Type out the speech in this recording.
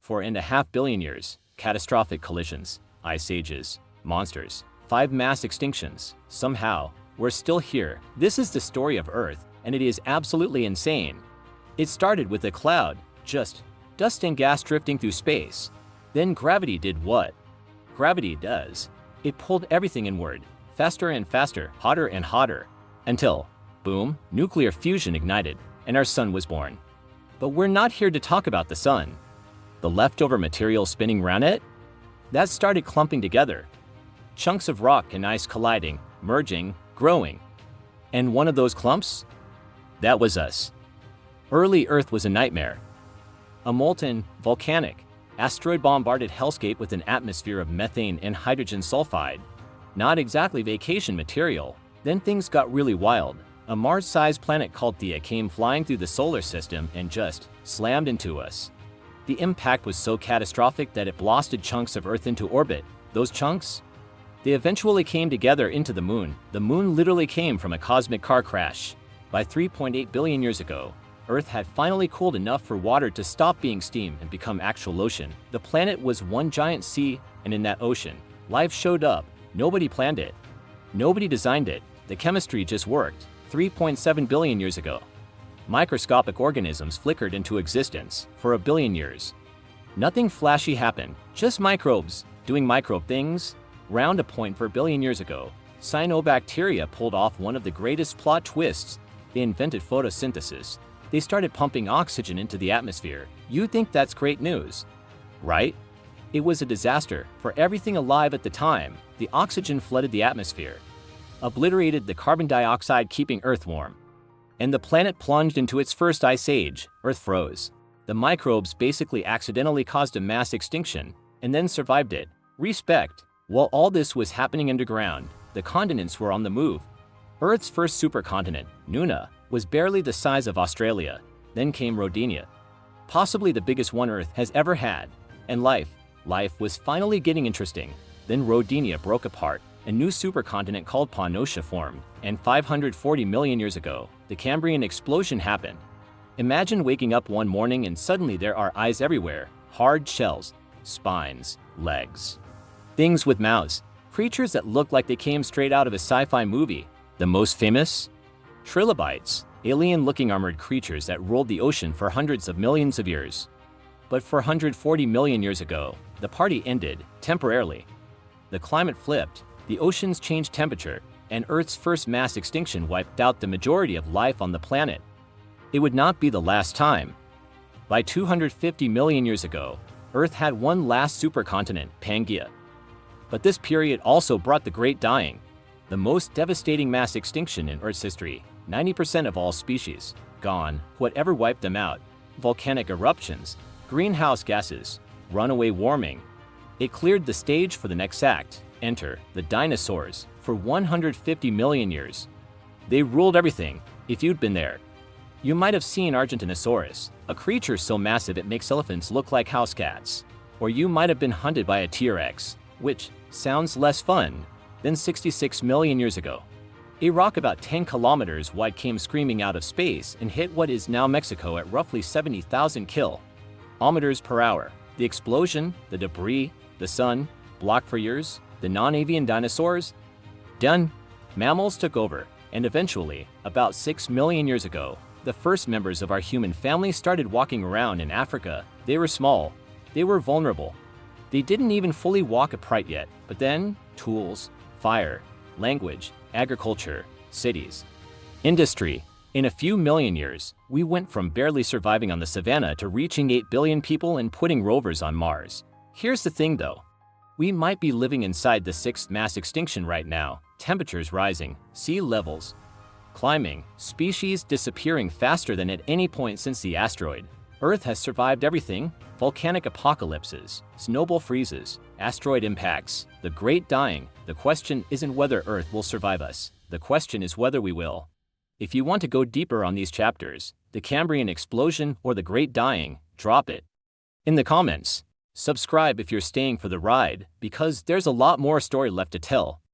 4.5 billion years, catastrophic collisions, ice ages, monsters, 5 mass extinctions. Somehow, we're still here. This is the story of Earth, and it is absolutely insane. It started with a cloud, just dust and gas drifting through space. Then gravity did what gravity does. It pulled everything inward, faster and faster, hotter and hotter, until, boom, nuclear fusion ignited, and our sun was born. But we're not here to talk about the sun. The leftover material spinning around it? That started clumping together. Chunks of rock and ice colliding, merging, growing. And one of those clumps? That was us. Early Earth was a nightmare. A molten, volcanic, asteroid-bombarded hellscape with an atmosphere of methane and hydrogen sulfide. Not exactly vacation material. Then things got really wild. A Mars-sized planet called Theia came flying through the solar system and just slammed into us. The impact was so catastrophic that it blasted chunks of Earth into orbit. Those chunks? They eventually came together into the moon. The moon literally came from a cosmic car crash. By 3.8 billion years ago, Earth had finally cooled enough for water to stop being steam and become actual ocean. The planet was one giant sea, and in that ocean, life showed up. Nobody planned it. Nobody designed it. The chemistry just worked. 3.7 billion years ago, microscopic organisms flickered into existence for a billion years. Nothing flashy happened, just microbes doing microbe things. Round a point for a billion years ago, cyanobacteria pulled off one of the greatest plot twists. They invented photosynthesis. They started pumping oxygen into the atmosphere. You think that's great news, right? It was a disaster for everything alive at the time. The oxygen flooded the atmosphere, obliterated the carbon dioxide keeping Earth warm. And the planet plunged into its first ice age. Earth froze. The microbes basically accidentally caused a mass extinction, and then survived it. Respect. While all this was happening underground, the continents were on the move. Earth's first supercontinent, Nuna, was barely the size of Australia. Then came Rodinia, possibly the biggest one Earth has ever had. And life was finally getting interesting. Then Rodinia broke apart. A new supercontinent called Pannotia formed, and 540 million years ago, the Cambrian explosion happened. Imagine waking up one morning and suddenly there are eyes everywhere, hard shells, spines, legs. Things with mouths, creatures that look like they came straight out of a sci-fi movie. The most famous? Trilobites, alien-looking armored creatures that ruled the ocean for hundreds of millions of years. But 440 million years ago, the party ended, temporarily. The climate flipped, the oceans changed temperature, and Earth's first mass extinction wiped out the majority of life on the planet. It would not be the last time. By 250 million years ago, Earth had one last supercontinent, Pangaea. But this period also brought the Great Dying, the most devastating mass extinction in Earth's history. 90% of all species gone. Whatever wiped them out? Volcanic eruptions, greenhouse gases, runaway warming. It cleared the stage for the next act. Enter the dinosaurs. For 150 million years, they ruled everything. If you'd been there, you might have seen Argentinosaurus, a creature so massive it makes elephants look like house cats. Or you might have been hunted by a T-Rex, which sounds less fun. Then 66 million years ago, a rock about 10 kilometers wide came screaming out of space and hit what is now Mexico at roughly 70,000 kilometers per hour. The explosion, the debris, the sun, blocked for years. The non-avian dinosaurs? Done. Mammals took over, and eventually, about 6 million years ago, the first members of our human family started walking around in Africa. They were small. They were vulnerable. They didn't even fully walk upright yet, but then, tools, fire, language, agriculture, cities, industry. In a few million years, we went from barely surviving on the savannah to reaching 8 billion people and putting rovers on Mars. Here's the thing though. We might be living inside the sixth mass extinction right now. Temperatures rising, sea levels climbing, species disappearing faster than at any point since the asteroid. Earth has survived everything: volcanic apocalypses, snowball freezes, asteroid impacts, the Great Dying. The question isn't whether Earth will survive us. The question is whether we will. If you want to go deeper on these chapters, the Cambrian explosion or the Great Dying, drop it in the comments. Subscribe if you're staying for the ride, because there's a lot more story left to tell.